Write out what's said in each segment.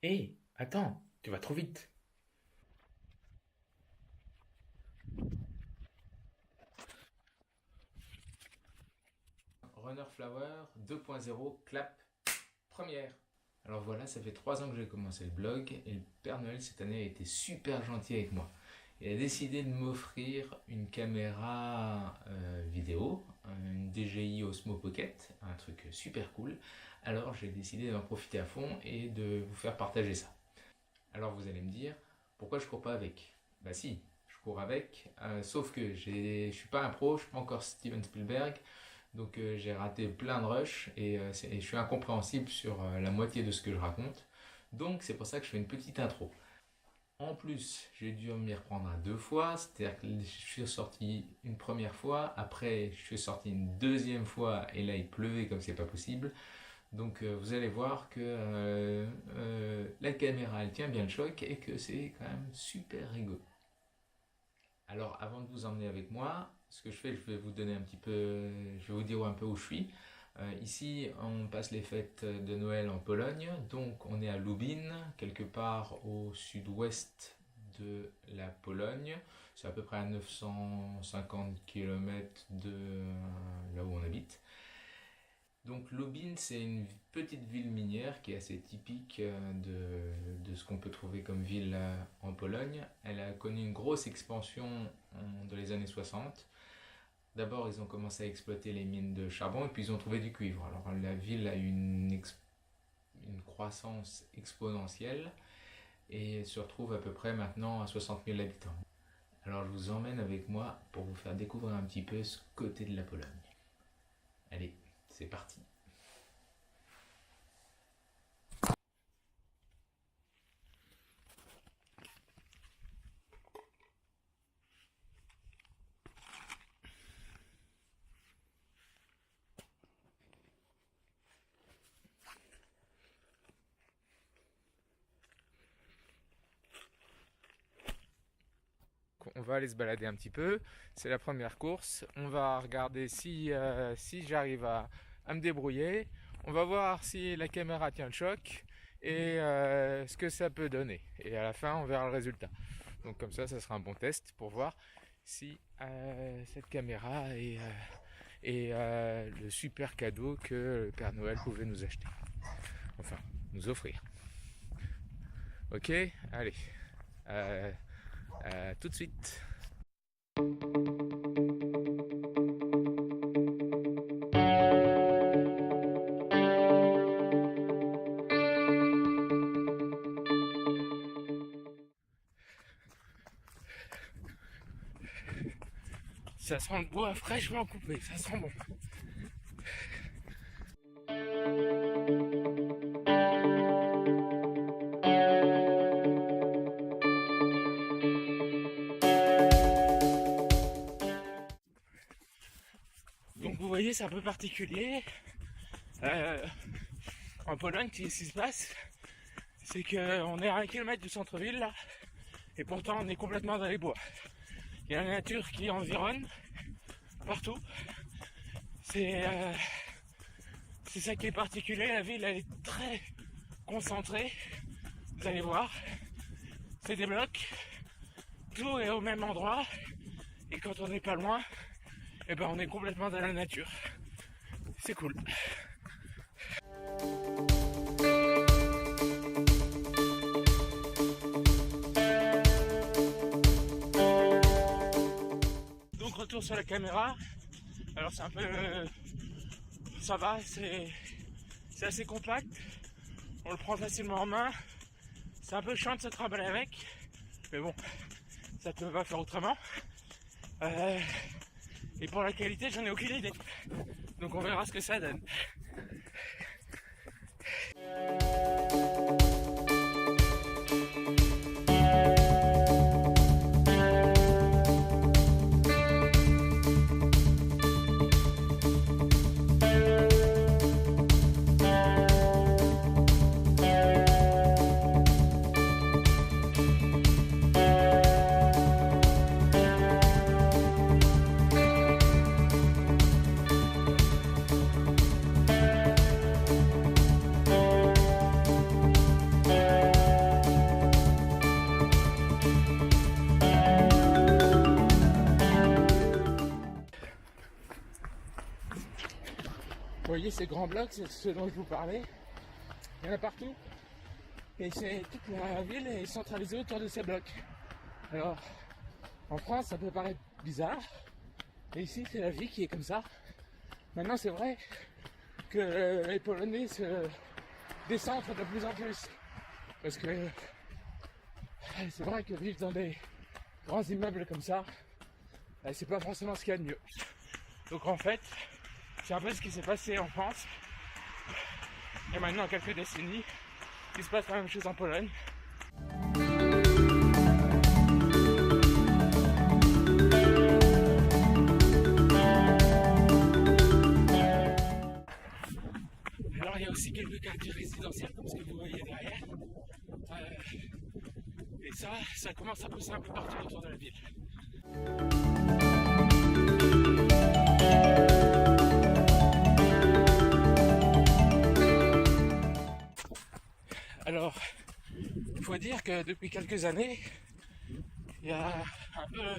Hé, attends, tu vas trop vite. Runner Flower 2.0 clap première. Alors voilà, ça fait 3 ans que j'ai commencé le blog et le Père Noël cette année a été super gentil avec moi. Il a décidé de m'offrir une caméra vidéo, une DJI Osmo Pocket, un truc super cool. Alors j'ai décidé d'en profiter à fond et de vous faire partager ça. Alors vous allez me dire, pourquoi je cours pas avec? Bah si, je cours avec, sauf que je suis pas un pro, je suis pas encore Steven Spielberg, donc j'ai raté plein de rushs et je suis incompréhensible sur la moitié de ce que je raconte. Donc c'est pour ça que je fais une petite intro. En plus, j'ai dû m'y reprendre à deux fois, c'est-à-dire que je suis sorti une première fois, après je suis sorti une deuxième fois et là il pleuvait comme c'est pas possible. Donc vous allez voir que la caméra elle tient bien le choc et que c'est quand même super rigolo. Alors avant de vous emmener avec moi, ce que je fais, je vais vous donner un petit peu, je vais vous dire un peu où je suis. Ici, on passe les fêtes de Noël en Pologne, donc on est à Lubin, quelque part au sud-ouest de la Pologne. C'est à peu près à 950 km de là où on habite. Donc Lubin, c'est une petite ville minière qui est assez typique de ce qu'on peut trouver comme ville en Pologne. Elle a connu une grosse expansion dans les années 60. D'abord, ils ont commencé à exploiter les mines de charbon et puis ils ont trouvé du cuivre. Alors la ville a eu une croissance exponentielle et se retrouve à peu près maintenant à 60 000 habitants. Alors je vous emmène avec moi pour vous faire découvrir un petit peu ce côté de la Pologne. Allez, c'est parti. On va aller se balader un petit peu. C'est la première course. On va regarder si j'arrive à me débrouiller. On va voir si la caméra tient le choc et ce que ça peut donner. Et à la fin, on verra le résultat. Donc comme ça sera un bon test pour voir si cette caméra est le super cadeau que le Père Noël pouvait nous acheter. Enfin, nous offrir. Ok, allez. Tout de suite. Ça sent le bois fraîchement coupé, ça sent bon. Donc vous voyez, c'est un peu particulier. En Pologne, ce qui se passe, c'est qu'on est à 1 kilomètre du centre-ville là, et pourtant on est complètement dans les bois. Il y a la nature qui environne partout. C'est ça qui est particulier. La ville elle est très concentrée. Vous allez voir, c'est des blocs, tout est au même endroit. Et quand on n'est pas loin, et ben on est complètement dans la nature. C'est cool. Donc retour sur la caméra. Alors c'est un peu... ça va, c'est assez compact. On le prend facilement en main. C'est un peu chiant de se trimballer avec. Mais bon, ça ne peut pas faire autrement. Et pour la qualité, j'en ai aucune idée. Donc on verra ce que ça donne. voyez ces grands blocs, c'est ce dont je vous parlais. Il y en a partout. Et c'est toute la ville est centralisée autour de ces blocs. Alors, en France, ça peut paraître bizarre. Et ici, c'est la vie qui est comme ça. Maintenant, c'est vrai que les Polonais se décentrent de plus en plus. Parce que c'est vrai que vivre dans des grands immeubles comme ça, c'est pas forcément ce qu'il y a de mieux. Donc en fait, c'est un peu ce qui s'est passé en France. Et maintenant, quelques décennies, il se passe la même chose en Pologne. Alors il y a aussi quelques quartiers résidentiels comme ce que vous voyez derrière. Et ça commence à pousser un peu partout autour de la ville. Alors, il faut dire que depuis quelques années, il y a un peu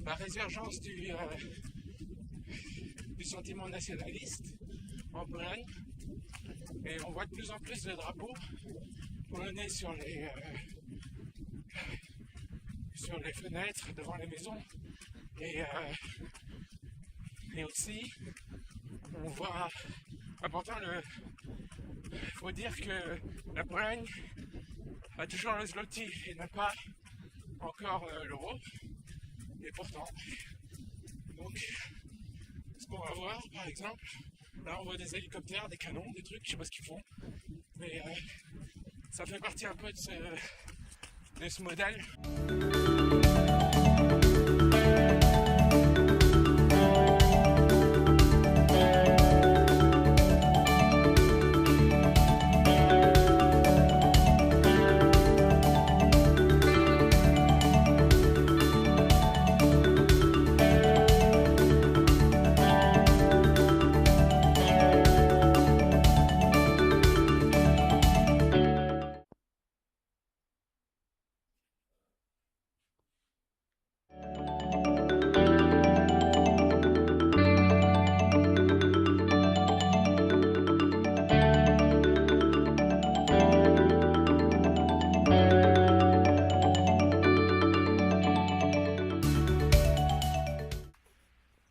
la résurgence du sentiment nationaliste en Pologne. Et on voit de plus en plus de drapeaux polonais sur les fenêtres, devant les maisons. Et aussi, on voit important il faut dire que la Pologne a toujours le zloty et n'a pas encore l'euro. Et pourtant, donc, ce qu'on va voir, par exemple, là on voit des hélicoptères, des canons, des trucs, je sais pas ce qu'ils font, mais ça fait partie un peu de ce modèle.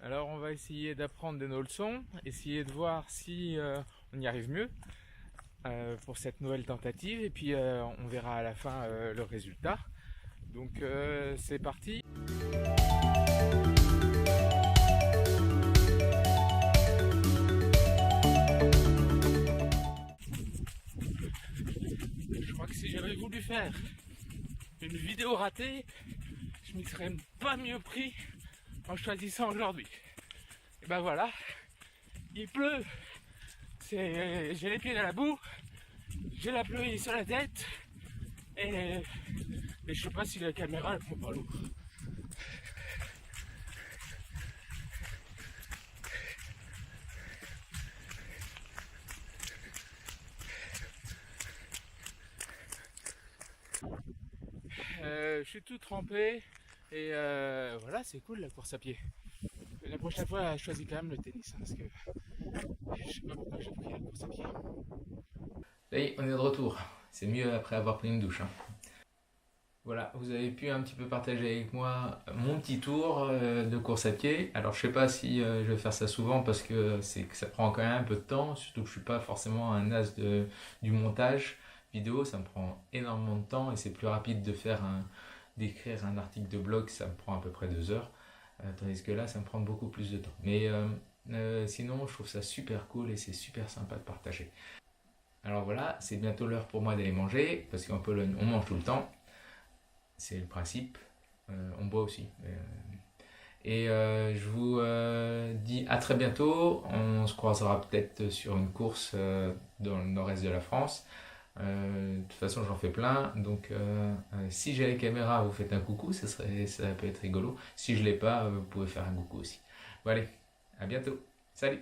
Alors on va essayer d'apprendre de nos leçons, essayer de voir si on y arrive mieux pour cette nouvelle tentative et puis on verra à la fin le résultat. Donc c'est parti. Je crois que si j'avais voulu faire une vidéo ratée, je m'y serais pas mieux pris en choisissant aujourd'hui. Et ben voilà, il pleut, j'ai les pieds dans la boue, j'ai la pluie sur la tête et je sais pas si la caméra elle prend pas l'eau. Je suis tout trempé et voilà, c'est cool la course à pied. La prochaine fois, je choisis quand même le tennis hein, parce que je sais pas pourquoi j'ai pris la course à pied. Ça y est, on est de retour. C'est mieux après avoir pris une douche. Voilà, vous avez pu un petit peu partager avec moi mon petit tour de course à pied. Alors je sais pas si je vais faire ça souvent parce que ça prend quand même un peu de temps, surtout que je suis pas forcément un as du montage vidéo, ça me prend énormément de temps et c'est plus rapide d'écrire un article de blog, ça me prend à peu près 2 heures, tandis que là ça me prend beaucoup plus de temps. Mais sinon je trouve ça super cool et c'est super sympa de partager. Alors voilà, c'est bientôt l'heure pour moi d'aller manger, parce qu'en Pologne on mange tout le temps. C'est le principe, on boit aussi. Je vous dis à très bientôt, on se croisera peut-être sur une course dans le nord-est de la France. De toute façon j'en fais plein, donc si j'ai la caméra vous faites un coucou, ça peut être rigolo. Si je l'ai pas, vous pouvez faire un coucou aussi. Bon allez, à bientôt, salut!